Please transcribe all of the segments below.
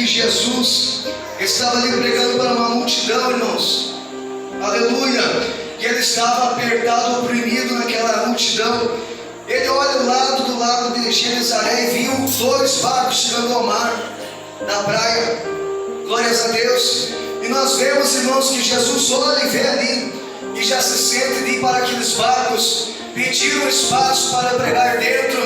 Jesus estava ali pregando para uma multidão, irmãos. Aleluia. E ele estava apertado, oprimido naquela multidão. Ele olha do lado de Genezaré e viu 2 barcos chegando ao mar, na praia. Glórias a Deus. E nós vemos, irmãos, que Jesus olha e vê ali, e já se sente de ir para aqueles barcos, pedir um espaço para pregar dentro,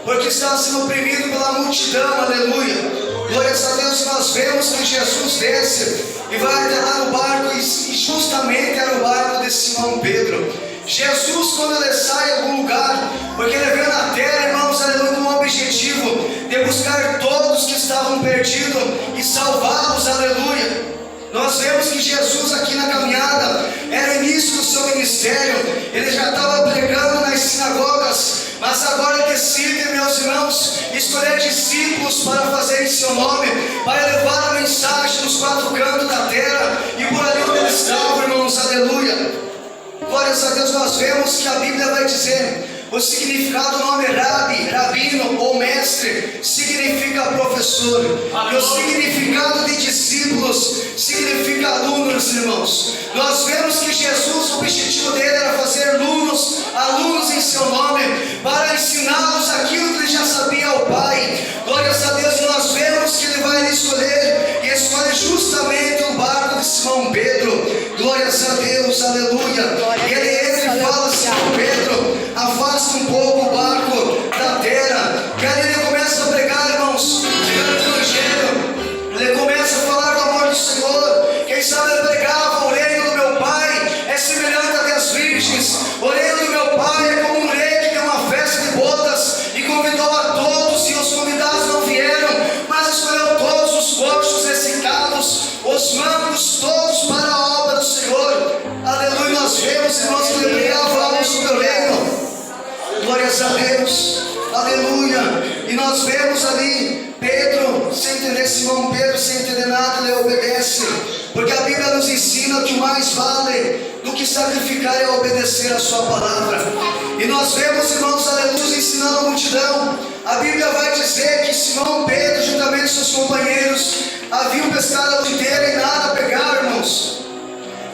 porque estava sendo oprimido pela multidão. Aleluia. Glórias a Deus. Nós vemos que Jesus desce e vai até lá no barco, e justamente era o barco de Simão Pedro. Jesus, quando ele sai em algum lugar, porque ele veio na terra, irmãos, aleluia, com um objetivo de buscar todos que estavam perdidos e salvá-los, aleluia. Nós vemos que Jesus aqui na caminhada, era o início do seu ministério, ele já estava pregando nas sinagogas, mas agora decide, meus irmãos, escolher discípulos para fazer em seu nome, para levar a mensagem nos 4 cantos da terra, e por ali onde eles estavam, irmãos, aleluia. Glórias a Deus. Nós vemos que a Bíblia vai dizer, o significado do nome Rabi, rabino ou mestre, significa professor. E o significado de discípulos significa alunos, irmãos. Nós vemos que Jesus, o objetivo dele era fazer alunos em seu nome, para ensiná-los aquilo que ele já sabia ao Pai. Glórias a Deus. E nós vemos que ele vai escolher, e escolhe justamente o barco de Simão Pedro. Glórias a Deus, aleluia. E ele entra e fala: Simão Pedro, afasta um pouco o barco da terra. Que ali ele começa a pregar, irmãos, pregando o evangelho. Ele começa a falar do amor do Senhor. Quem sabe ele pregava: o reino do meu Pai é semelhante a 10 virgens. O reino do meu Pai é como um rei que tem uma festa de bodas e convidou a todos, e os convidados não vieram, mas escolheu todos os coxos ressecados, os mancos, todos para a obra do Senhor. Aleluia. Nós vemos, irmãos, que ele pregava algo sobre o reino. Glórias a Deus. Aleluia. E nós vemos ali Pedro, sem entender, Simão Pedro, sem entender nada, ele obedece, porque a Bíblia nos ensina que o mais vale do que sacrificar é obedecer a sua palavra. E nós vemos, irmãos, aleluia, ensinando a multidão. A Bíblia vai dizer que Simão Pedro, juntamente com seus companheiros, haviam pescado a noite inteira e nada pegaram, irmãos.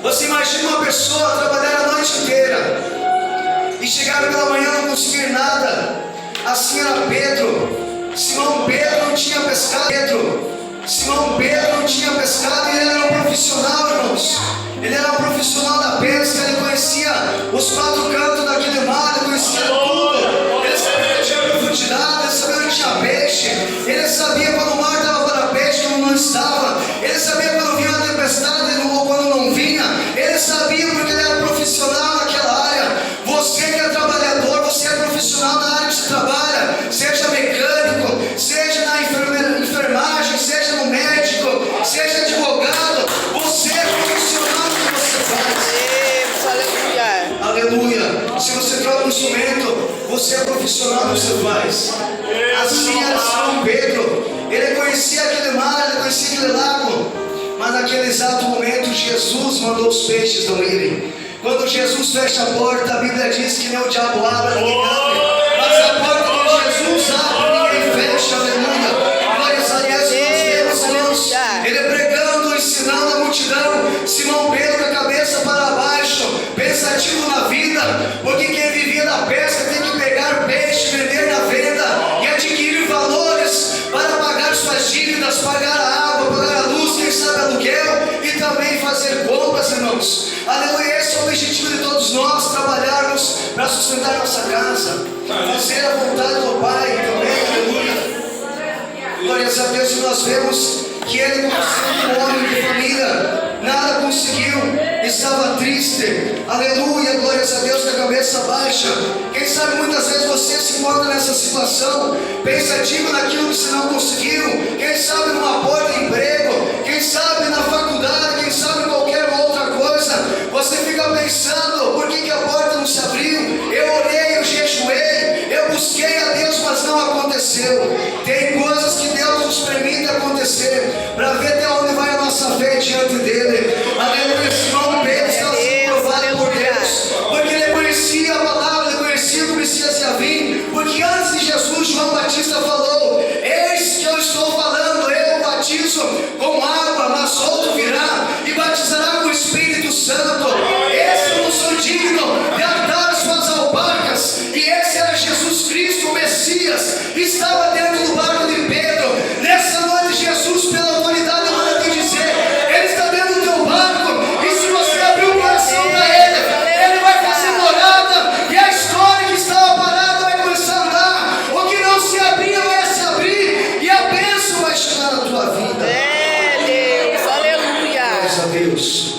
Você imagina uma pessoa trabalhar a noite inteira e chegar pela manhã e não conseguir nada. Assim era Pedro. Simão Pedro não tinha pescado. Simão Pedro não tinha pescado, e ele era um profissional, irmãos. Ele era um profissional da pesca. Ele conhecia os 4 cantos daquele mar, ele conhecia tudo. Ele sabia que tinha profundidade, ele sabia que tinha peixe. Ele sabia quando o mar estava para peixe, quando não estava. Ele sabia quando vinha uma tempestade ou quando não vinha. Ele sabia, porque ele era profissional naquela área. Você que é trabalhador, você é profissional na área que você trabalha, seja mecânico, seja na enfermagem, seja no médico, seja advogado, você é profissional no que você faz. Aleluia. Se você troca um instrumento, você é profissional no que você faz. Assim era Simão Pedro. Ele conhecia aquele mar, ele conhecia aquele lago, mas naquele exato momento Jesus mandou os peixes não irem. Quando Jesus fecha a porta, a Bíblia diz que nem o diabo abre, ninguém abre, mas a porta que Jesus abre, ninguém fecha. Aleluia. Glórias a Deus. Nós vemos, irmãos, ele pregando, ensinando a multidão. Simão Pedro com a cabeça para baixo, pensativo na vida, porque quem vivia da pesca tem que pegar peixe, vender na venda e adquirir valores para pagar suas dívidas, pagar a água, pagar a luz, quem sabe aluguel, e também fazer compras, irmãos. Aleluia. Esse é o objetivo de todos nós, trabalharmos para sustentar nossa casa, fazer a vontade do Pai também. Aleluia. Glórias a Deus. E nós vemos que ele, como sendo um homem de família, nada conseguiu, estava triste. Aleluia. Glórias a Deus, com a cabeça baixa. Quem sabe muitas vezes você se encontra nessa situação, pensativo naquilo que você não conseguiu. Quem sabe numa porta de emprego, quem sabe na faculdade, quem sabe em qualquer outra coisa. Você fica pensando: por que a porta não se abriu? Eu orei, eu jejuei, eu busquei a Deus, mas não aconteceu. Tem coisas que Deus nos permite acontecer, para ver até onde vai a nossa fé diante dele. Aleluia. Simão Pedro está sendo provado por Deus, porque ele conhecia a palavra, ele conhecia o que Messias ia vir, porque antes de Jesus, João Batista falou: eis que eu estou falando, eu batizo batizo com água, mas outro virá e batizará com o Espírito Santo. Esse eu não sou digno de atar as suas alparcas. E esse era Jesus Cristo, o Messias, estava dentro do barco de Pedro. Nessa noite, Jesus, pela autoridade, manda te dizer: Ele está dentro do teu barco, e se você abrir o coração para Ele, Ele vai fazer morada, e a história que estava parada vai começar a andar. O que não se abria vai se abrir, e a bênção vai chegar na tua vida. Deus, aleluia. Glórias a Deus.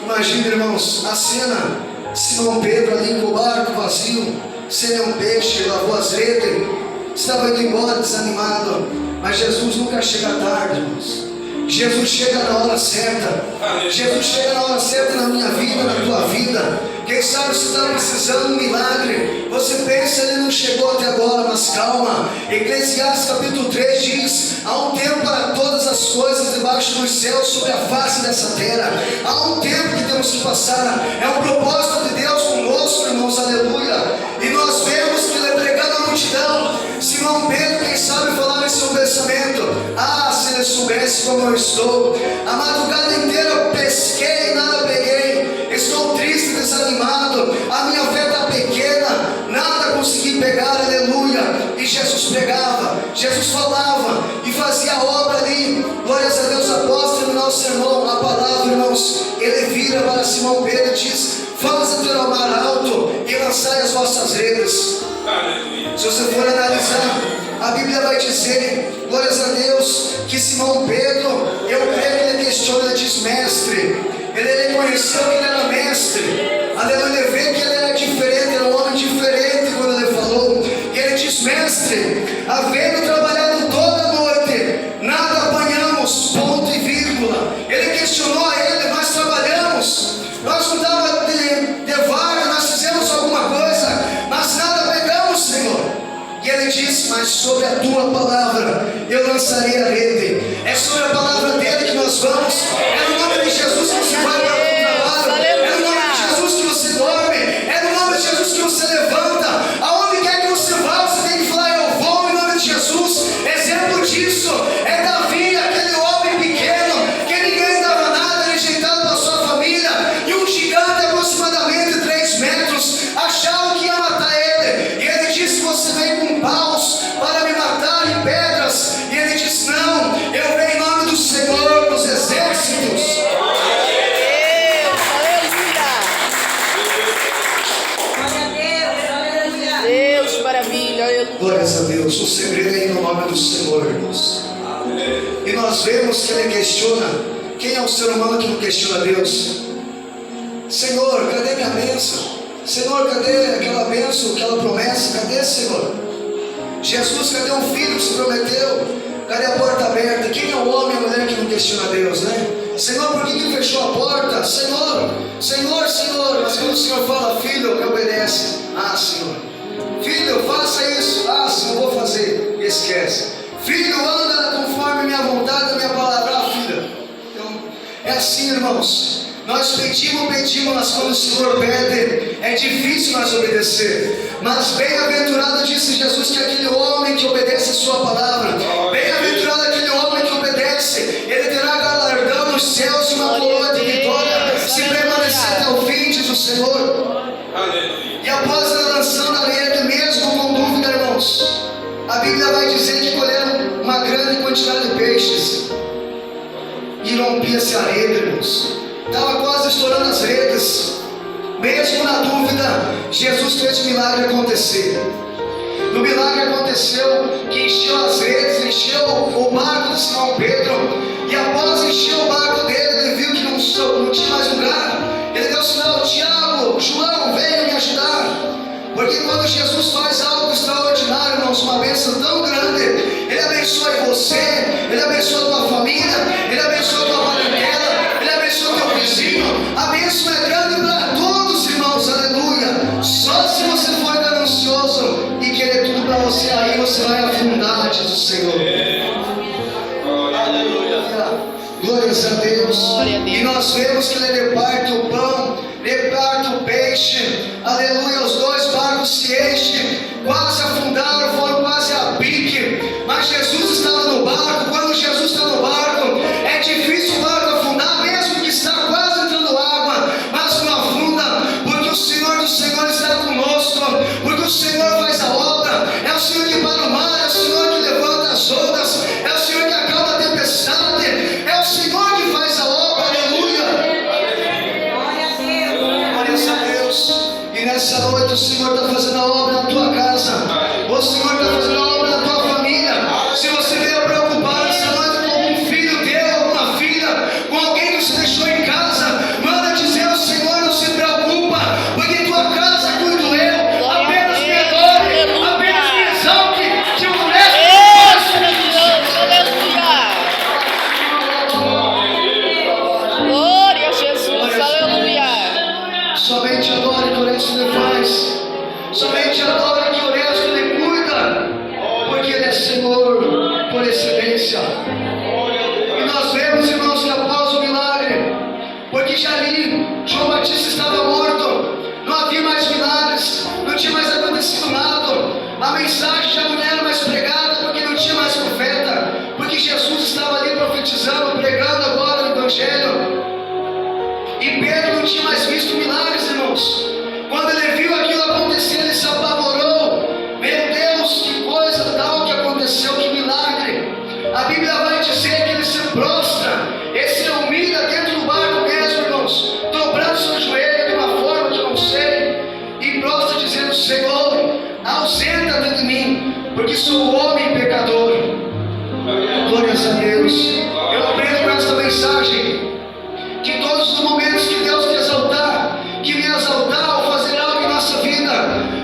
Imagina, irmãos, a cena: Simão Pedro ali com o barco vazio, sem nenhum peixe, lavou as redes, estava indo embora desanimado. Mas Jesus nunca chega tarde, irmãos. Jesus chega na hora certa. Jesus chega na hora certa na minha vida, na tua vida. Quem sabe você está precisando de um milagre. Você pensa, ele não chegou até agora, mas calma. Eclesiastes capítulo 3 diz: há um tempo para todas as coisas debaixo dos céus, sobre a face dessa terra. Há um tempo que temos que passar. É um propósito de Deus conosco, irmãos, aleluia. E nós vemos que ele pregando a multidão. Simão Pedro, quem sabe, falar em seu pensamento: ah, se ele soubesse como eu estou. A madrugada inteira eu pesquei e nada peguei. Estou triste, desanimado. A minha fé está pequena, nada consegui pegar, aleluia. E Jesus pregava, Jesus falava e fazia a obra ali. Glórias a Deus. Após terminar o sermão, a palavra, irmãos, ele vira para Simão Pedro e diz: vamos até o mar alto e lançai as vossas redes. Se você for analisar, a Bíblia vai dizer, glórias a Deus, que Simão Pedro, eu creio que ele questiona, ele diz: mestre. Ele reconheceu que ele era mestre. Aleluia. Ele vê que ele era diferente, era um homem diferente quando ele falou. E ele diz: mestre, havendo trabalhado toda a noite, nada apanhamos, ponto e vírgula. Ele questionou a ele: nós trabalhamos, nós não estávamos de vaga, nós fizemos alguma coisa, mas nada pegamos, Senhor. E ele disse: mas sobre a tua palavra eu lançarei a rede. É sobre a palavra dele que nós vamos. É no nome de Jesus que você vai para o trabalho. É no nome de Jesus que você dorme. É no nome de Jesus que você levanta. Aonde quer que você vá, você tem que falar: eu vou em nome de Jesus. Exemplo disso é Davi, aquele homem pequeno que ninguém dava nada, rejeitado pela sua família, e um gigante de aproximadamente 3 metros achava que ia matar ele. E ele disse: você vem com paus para me matar e pedras. E ele disse: não, eu venho em nome do Senhor dos exércitos. Deus, maravilha, aleluia. Glórias a Deus. O segredo é ir no nome do Senhor, irmãos. E nós vemos que ele questiona. Quem é o ser humano que não questiona Deus? Senhor, cadê minha bênção? Senhor, cadê aquela bênção, aquela promessa? Cadê, Senhor? Jesus, cadê um filho que se prometeu? Cadê a porta aberta? Quem é o homem e a mulher que não questiona Deus, né? Senhor, por que me fechou a porta? Senhor, Senhor, Senhor. Mas quando o Senhor fala: filho, obedece. Ah, Senhor. Filho, faça isso. Ah, Senhor, vou fazer. Esquece. Filho, anda conforme minha vontade, a minha palavra. Ah, filha. Então, é assim, irmãos. Nós pedimos, mas quando o Senhor pede, é difícil nós obedecer. Mas bem-aventurado, disse Jesus, que aquele homem que obedece a sua palavra. Bem-aventurado aquele homem que obedece. Ele terá galardão nos céus e uma coroa de vitória, se permanecer até o fim, diz o Senhor. E após a lançando a rede, mesmo com dúvida, irmãos, a Bíblia vai dizer que colheram uma grande quantidade de peixes. E rompia-se a rede, irmãos. Estava quase estourando as redes. Mesmo na dúvida, Jesus fez o milagre acontecer. No milagre aconteceu que encheu as redes, encheu o barco de Simão Pedro. E após encher o barco dele, ele viu que não tinha mais lugar. Ele deu sinal: Tiago, João, venham me ajudar. Porque quando Jesus faz algo extraordinário, irmãos, uma bênção tão grande, Ele abençoa você, Ele abençoa a tua família, Ele abençoa a tua parentela, Ele abençoa o teu vizinho. A bênção é grande para todos, irmãos, aleluia. Só se você for ganancioso e querer tudo para você, aí você vai afundar, diz o Senhor. Aleluia. Glórias a Deus. E nós vemos que Ele reparte o pão, reparte o peixe, aleluia. Os 2 barcos se enchem, quase afundaram, foram quase a pique. Mas Jesus estava no barco. Quando Jesus está no Somente ali João Batista estava morto. Não havia mais milagres, não tinha mais acontecido nada. A mensagem já não era mais pregada porque não tinha mais profeta, porque Jesus estava ali profetizando, pregando agora o Evangelho. E Pedro não tinha mais visto milagres, irmãos. Quando ele viu aquilo acontecer, ele se apavorou. Meu Deus, que coisa tal que aconteceu, que milagre. A Bíblia vai dizer que ele se prostra, ele se humilha dentro do barco mesmo, irmãos, dobrando seu joelho de uma forma que eu não sei, e prostra dizendo: Senhor, ausenta-te de mim, porque sou homem pecador. Glórias a Deus. Eu aprendo com esta mensagem que todos os momentos que Deus te exaltar, que me exaltar ou fazer algo em nossa vida,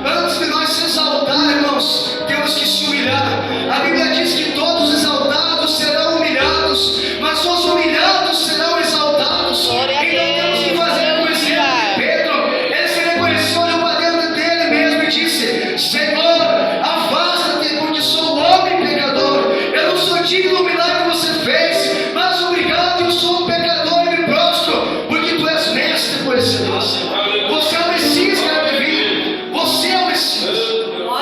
antes de nós se exaltar, irmãos, temos que se humilhar. A Bíblia diz que todos os exaltados serão humilhados, mas os humilhados serão exaltados. Então temos que fazer como esse Pedro. Ele se reconheceu, olhou para dentro dele mesmo e disse: Senhor, afasta-te, porque sou homem pecador. Eu não sou digno do milagre que você fez, mas obrigado, eu sou um pecador e me prostro, porque tu és mestre por excelência. Você é o Messias que era vir. Você é o Messias.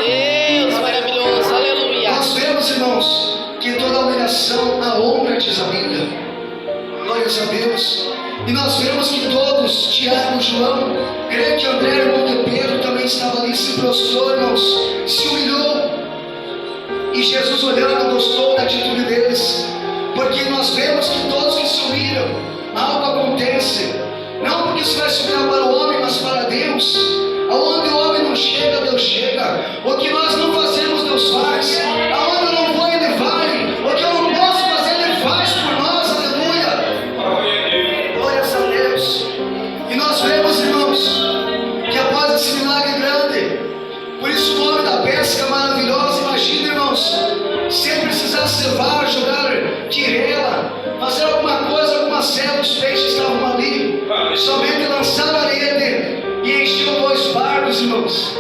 Deus maravilhoso, aleluia. Nós vemos, irmãos, que toda humilhação, a honra, diz a Bíblia. Glórias a Deus. E nós vemos que todos, Tiago, João, creio que André, irmão de Pedro, também estava ali, se prostrou, irmãos, se humilhou. E Jesus, olhando, gostou da atitude deles, porque nós vemos que todos que se humilham, algo acontece. Não porque isso vai se humilhar para o homem, mas para Deus. Aonde o homem não chega, Deus chega. O que nós não fazemos, Deus faz. Aonde eu não vou, Ele vai. O que eu não posso fazer, Ele faz por nós. Aleluia. Glórias a Deus. E nós vemos, irmãos, que após esse milagre grande, por isso o nome da pesca maravilhosa, imagina, irmãos, sem precisar cevar, jogar tirela, fazer alguma coisa, alguma cela, os peixes estavam ali. Somente lançaram a rede e encheu 2 barcos, irmãos.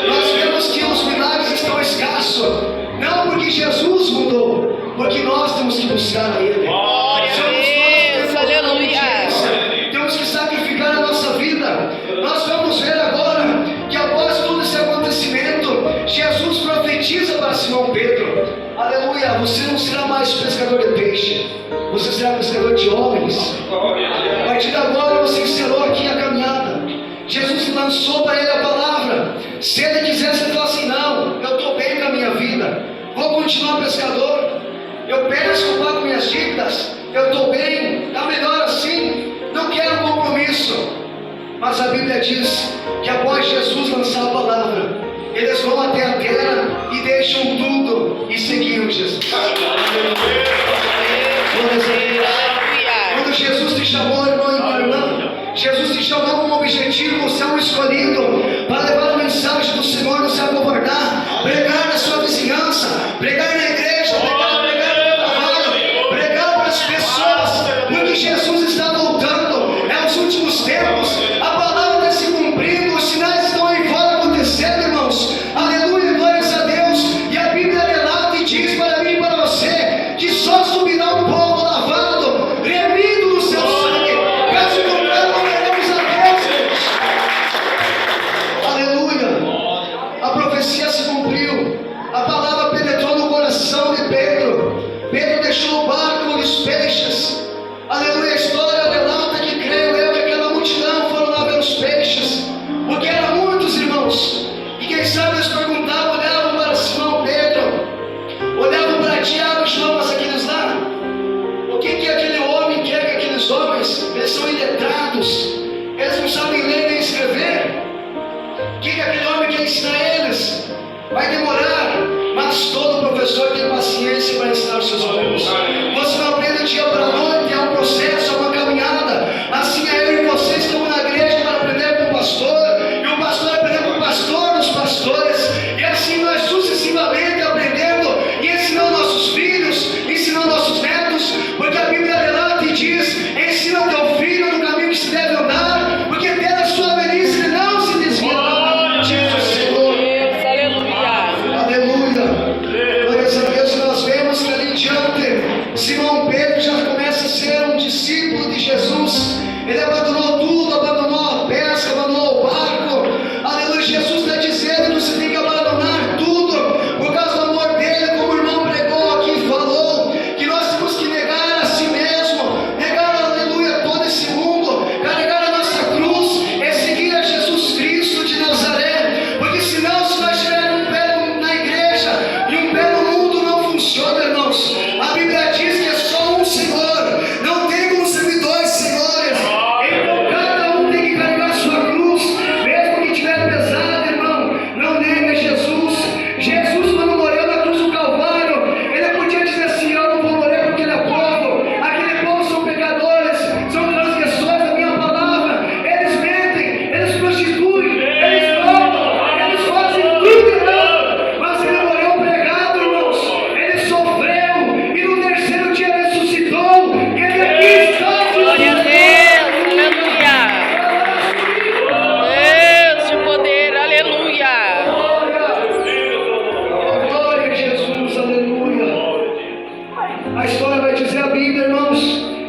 Nós vemos que os milagres estão escassos, não porque Jesus mudou, porque nós temos que buscar a Ele. Glória a Deus, aleluia. Temos que sacrificar a nossa vida. Nós vamos ver agora que após todo esse acontecimento, Jesus profetiza para Simão Pedro: aleluia, você não será mais pescador de peixe, você será pescador de homens. A partir de agora você encerrou aqui a caminhada. Jesus lançou para ele a palavra. Se ele quisesse, ele falou assim: não, eu estou bem com a minha vida, vou continuar pescador, eu peço, pago minhas dívidas, eu estou bem, está melhor assim, não quero compromisso. Mas a Bíblia diz que após Jesus lançar a palavra, eles vão até a terra e deixam tudo e seguiam Jesus. Quando Jesus te chamou, irmão e irmã, Jesus te chamou com um objetivo, você é um escolhido para levar a mensagem do Senhor, não se acovardar, pregar na sua vizinhança, pregar na igreja, pregar no trabalho, pregar para as pessoas, porque Jesus está voltando, é os últimos tempos, a palavra está se cumprindo, os sinais estão aí fora acontecendo, irmãos. Aleluia, glórias a Deus. E a Bíblia relata e diz para mim e para você que só subirá um povo lavado, remido no seu sangue. Caso contrário, não veremos a Deus, irmãos. Aleluia. A profecia se cumpriu. A palavra penetrou no coração de Pedro. Pedro deixou o barco e os peixes. Aleluia. A história relata que, creio eu, que aquela multidão foram lá ver os peixes, porque eram muitos, irmãos. E quem sabe eles perguntavam, olhavam para Simão Pedro, olhavam para Tiago e João, mas aqueles lá, o que aquele homem quer que aqueles homens, eles são iletrados, eles não sabem ler nem escrever. O que aquele homem quer ensinar a eles? Vai demorar, mas todo professor tem paciência para ensinar os seus alunos. Você não aprende do dia para a noite, é um processo, é uma caminhada. Assim é eu e você estamos na igreja para aprender com o pastor, e o pastor aprender com o pastor dos pastores, e assim nós sucessivamente aprendendo e ensinando nossos filhos, ensinando nossos netos, porque a Bíblia relata e diz: ensina o teu filho no caminho que se deve andar, porque até na sua velhice ele não se desvia, diz o Senhor. Aleluia. Glórias a Deus. Nós vemos que ali em diante Simão Pedro já começa a ser um discípulo de Jesus. Ele abandonou tudo, abandonou a pesca, abandonou o barco. Aleluia, Jesus está dizendo que você tem que abandonar tudo por causa do amor dele, como o irmão pregou aqui e falou, que nós temos que negar a si mesmo, negar, aleluia, todo esse mundo, carregar a nossa cruz e seguir a Jesus Cristo de Nazaré, porque senão se nós tivermos um pé na igreja e um pé no mundo não funciona, irmãos. A Bíblia diz que é só um Senhor, não tem como servir dois senhores, então cada um tem que carregar a sua cruz, mesmo que estiver pesado, irmão, não nega Jesus. Jesus, quando morreu na cruz do Calvário, ele podia dizer assim: eu não vou morrer porque ele é povo, aquele povo são pecadores, são transgressores da minha palavra, eles mentem, eles prostituem, eles roubam, eles fazem tudo errado, mas ele morreu pregado, irmãos, ele sofreu e no terceiro dia ressuscitou, e ele aqui está. Glória a Deus, aleluia. Deus de poder, aleluia. Glória a Jesus, aleluia. A história vai dizer, a Bíblia, irmãos,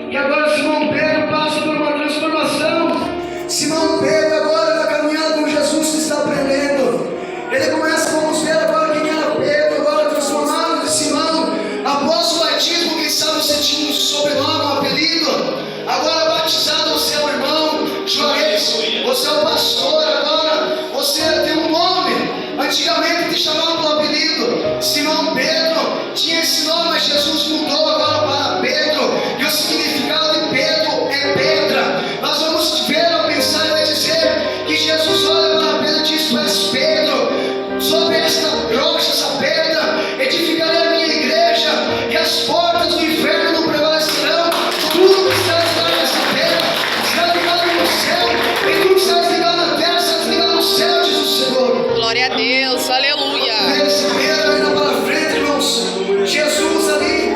que agora Simão Pedro passa por uma transformação. Simão Pedro agora na caminhada com Jesus que está aprendendo. Ele começa, vamos ver agora quem era Pedro, agora transformado de Simão. Após o batismo, quem sabe você tinha um sobrenome, um apelido. Agora batizado, você é o irmão Juarez, você é o pastor, agora você tem um nome. Antigamente te chamavam pelo apelido. Simão Pedro tinha esse nome, mas Jesus mudou agora para Pedro. E o significado de Pedro é pedra. Nós vamos ver ao pensar e vai dizer que Jesus olha para Pedro e diz: tu és Pedro, sobre esta rocha, essa pedra, edificarei a minha igreja, e as portas do inferno não prevalecerão. Tudo que está ligado nessa pedra será ligado no céu, e tudo que está ligado na terra será ligado no céu, diz o Senhor. Glória a Deus, aleluia. Esse Pedro ainda para frente, irmãos. Jesus ali,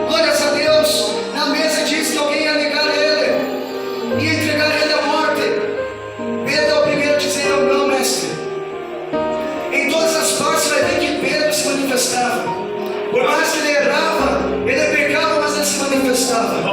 glórias a Deus, na mesa diz que alguém ia negar ele, ia entregar ele à morte. Pedro é o primeiro a dizer: eu não, mestre. Em todas as partes vai ver que Pedro se manifestava. Por mais que ele errava, ele pecava, mas ele se manifestava.